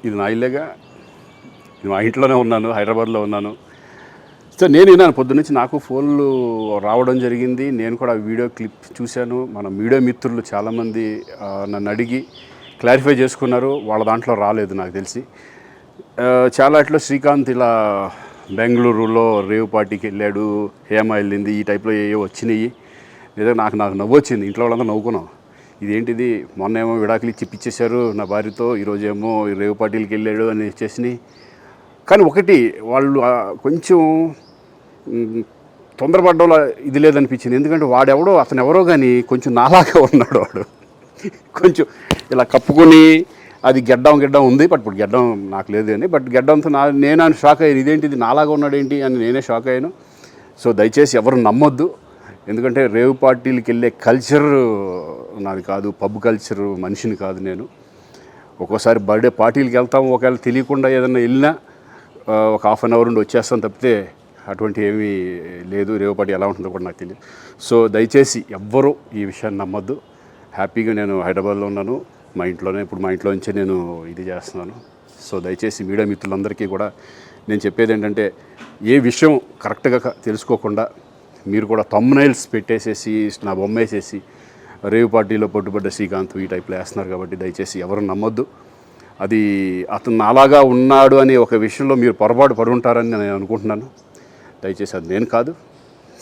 ఇది నా ఇల్లేగా, నేను మా ఇంట్లోనే ఉన్నాను, హైదరాబాద్లో ఉన్నాను. సో నేను విన్నాను పొద్దున్నుంచి, నాకు ఫోన్లు రావడం జరిగింది. నేను కూడా వీడియో క్లిప్ చూశాను. మన మీడియా మిత్రులు చాలామంది నన్ను అడిగి క్లారిఫై చేసుకున్నారు. వాళ్ళ దాంట్లో రాలేదు నాకు తెలిసి. చాలా ఇట్లా శ్రీకాంత్ ఇలా బెంగళూరులో రేవ్ పార్టీకి వెళ్ళాడు, హేమ వెళ్ళింది, ఈ టైప్లో ఏవో వచ్చినాయి. నిజంగా నాకు నవ్వు వచ్చింది. ఇంట్లో వాళ్ళందరూ నవ్వుకున్నాం. ఇదేంటిది, మొన్న ఏమో విడాకులు ఇచ్చి పిచ్చేశారు నా భార్యతో, ఈరోజేమో రేవ్ పార్టీలకి వెళ్ళాడు అని వచ్చేసినాయి. కానీ ఒకటి, వాళ్ళు కొంచెం తొందరపడ్డంలో ఇది లేదనిపించింది. ఎందుకంటే వాడెవడో, అతను ఎవరో కానీ కొంచెం నాలాగా ఉన్నాడు. వాడు కొంచెం ఇలా కప్పుకొని, అది గెడ్డం ఉంది, బట్ ఇప్పుడు గెడ్డం నాకు లేదు అని, బట్ గెడ్డంతో నేను షాక్ అయ్యాను. ఇదేంటిది నాలాగా ఉన్నాడు ఏంటి అని నేనే షాక్ అయ్యాను. సో దయచేసి ఎవరు నమ్మొద్దు. ఎందుకంటే రేవ్ పార్టీలకి వెళ్ళే కల్చర్ నాది కాదు, పబ్ కల్చర్ మనిషిని కాదు నేను. ఒక్కోసారి బర్త్డే పార్టీలకి వెళ్తాము, ఒకవేళ తెలియకుండా ఏదైనా వెళ్ళినా ఒక హాఫ్ అన్ అవర్ నుండి వచ్చేస్తాను తప్పితే అటువంటి ఏమీ లేదు. రేవ్ పార్టీ ఎలా ఉంటుందో కూడా నాకు తెలియదు. సో దయచేసి ఎవ్వరూ ఈ విషయాన్ని నమ్మొద్దు. హ్యాపీగా నేను హైదరాబాద్లో ఉన్నాను, మా ఇంట్లోనే. ఇప్పుడు మా ఇంట్లో నుంచే నేను ఇది చేస్తున్నాను. సో దయచేసి మీడియా మిత్రులందరికీ కూడా నేను చెప్పేది ఏంటంటే, ఏ విషయం కరెక్ట్గా తెలుసుకోకుండా మీరు కూడా థంబ్నైల్స్ పెట్టేసేసి, నా బొమ్మ వేసేసి రేవ్ పార్టీలో పట్టుబడ్డ శ్రీకాంత్ ఈ టైప్లో వేస్తున్నారు. కాబట్టి దయచేసి ఎవరు నమ్మొద్దు. అది అతను అలాగా ఉన్నాడు అనే ఒక విషయంలో మీరు పొరపాటు పడి ఉంటారని నేను అనుకుంటున్నాను. దయచేసి అది నేను కాదు.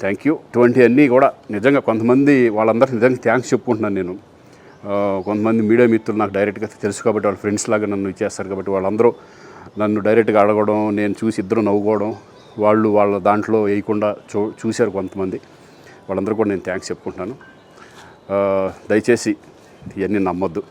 Thank you. ఇటువంటి అన్నీ కూడా నిజంగా కొంతమంది, వాళ్ళందరికీ నిజంగా థ్యాంక్స్ చెప్పుకుంటున్నాను నేను. కొంతమంది మీడియా మిత్రులు నాకు డైరెక్ట్గా తెలుసు కాబట్టి, వాళ్ళ ఫ్రెండ్స్ లాగా నన్ను ఇచ్చేస్తారు కాబట్టి, వాళ్ళందరూ నన్ను డైరెక్ట్గా అడగడం, నేను చూసి ఇద్దరు నవ్వుకోవడం, వాళ్ళు వాళ్ళ దాంట్లో వేయకుండా చూశారు కొంతమంది. వాళ్ళందరూ కూడా నేను థ్యాంక్స్ చెప్పుకుంటున్నాను. దయచేసి ఇవన్నీ నమ్మొద్దు.